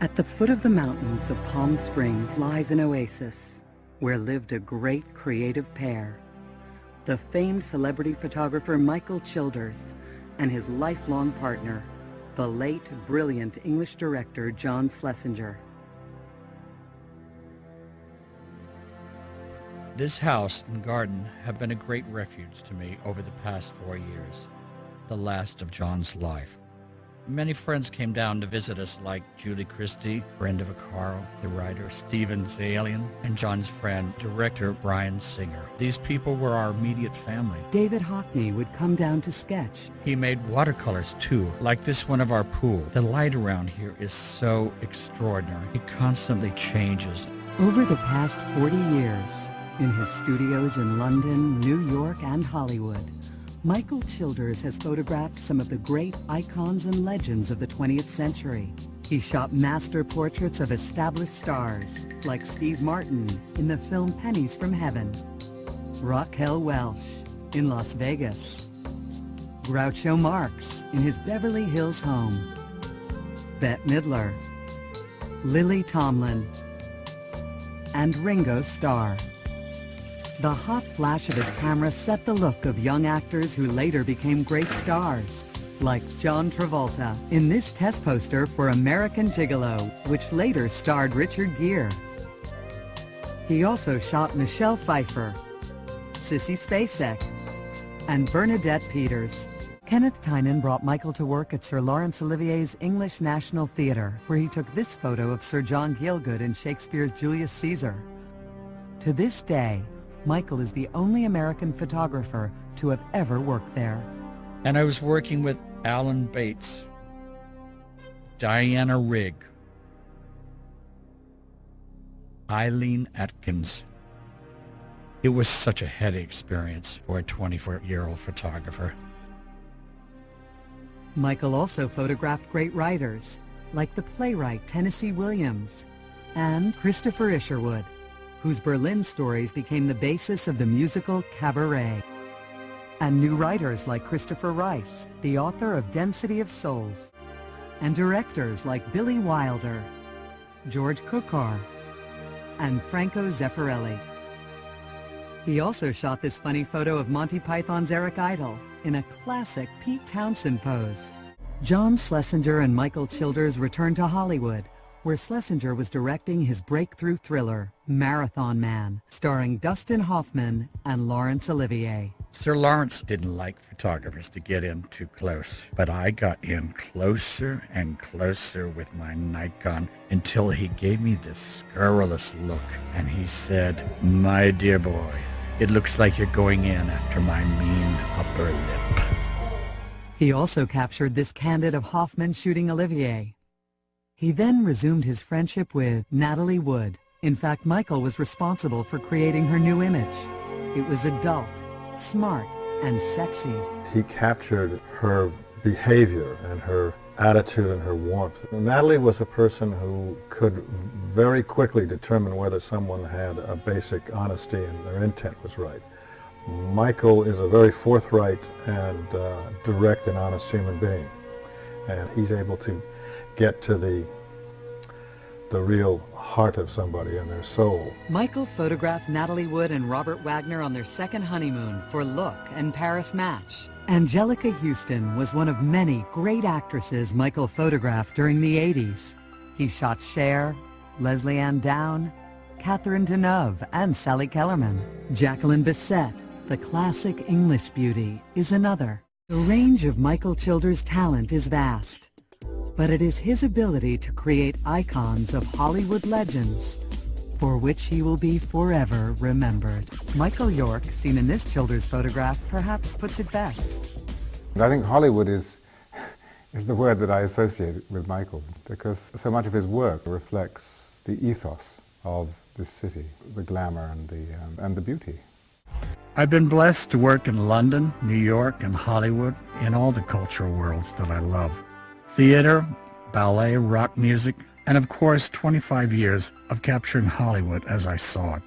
At the foot of the mountains of Palm Springs lies an oasis where lived a great creative pair, the famed celebrity photographer Michael Childers and his lifelong partner, the late brilliant English director John Schlesinger. This house and garden have been a great refuge to me over the past 4 years, the last of John's life. Many friends came down to visit us, like Julie Christie, Brenda Vaccaro, the writer Steven Zaillian, and John's friend, director Bryan Singer. These people were our immediate family. David Hockney would come down to sketch. He made watercolors too, like this one of our pool. The light around here is so extraordinary. It constantly changes. Over the past 40 years, in his studios in London, New York, and Hollywood, Michael Childers has photographed some of the great icons and legends of the 20th century. He shot master portraits of established stars, like Steve Martin in the film Pennies from Heaven, Raquel Welch in Las Vegas, Groucho Marx in his Beverly Hills home, Bette Midler, Lily Tomlin, and Ringo Starr. The hot flash of his camera set the look of young actors who later became great stars, like John Travolta in this test poster for American Gigolo, which later starred Richard Gere. He also shot Michelle Pfeiffer, Sissy Spacek, and Bernadette Peters. Kenneth Tynan brought Michael to work at Sir Laurence Olivier's English National Theatre, where he took this photo of Sir John Gielgud in Shakespeare's Julius Caesar. To this day, Michael is the only American photographer to have ever worked there. And I was working with Alan Bates, Diana Rigg, Eileen Atkins. It was such a heady experience for a 24-year-old photographer. Michael also photographed great writers, like the playwright Tennessee Williams and Christopher Isherwood, whose Berlin stories became the basis of the musical Cabaret, and new writers like Christopher Rice, the author of Density of Souls, and directors like Billy Wilder, George Cukor, and Franco Zeffirelli. He also shot this funny photo of Monty Python's Eric Idle in a classic Pete Townsend pose. John Schlesinger and Michael Childers returned to Hollywood, where Schlesinger was directing his breakthrough thriller, Marathon Man, starring Dustin Hoffman and Laurence Olivier. Sir Laurence didn't like photographers to get in too close, but I got in closer and closer with my Nikon until he gave me this scurrilous look, and he said, "My dear boy, it looks like you're going in after my mean upper lip." He also captured this candid of Hoffman shooting Olivier. He then resumed his friendship with Natalie Wood. In fact, Michael was responsible for creating her new image. It was adult, smart, and sexy. He captured her behavior and her attitude and her warmth. Natalie was a person who could very quickly determine whether someone had a basic honesty and their intent was right. Michael is a very forthright and direct and honest human being, and he's able to get to the real heart of somebody and their soul. Michael photographed Natalie Wood and Robert Wagner on their second honeymoon for Look and Paris Match. Angelica Houston was one of many great actresses Michael photographed during the 80s. He shot Cher, Leslie Ann Down, Catherine Deneuve, and Sally Kellerman. Jacqueline Bisset, the classic English beauty, is another. The range of Michael Childers' talent is vast, but it is his ability to create icons of Hollywood legends for which he will be forever remembered. Michael York, seen in this Childers photograph, perhaps puts it best. I think Hollywood is the word that I associate with Michael, because so much of his work reflects the ethos of this city, the glamour and the beauty. I've been blessed to work in London, New York, and Hollywood, in all the cultural worlds that I love. Theater, ballet, rock music, and of course 25 years of capturing Hollywood as I saw it.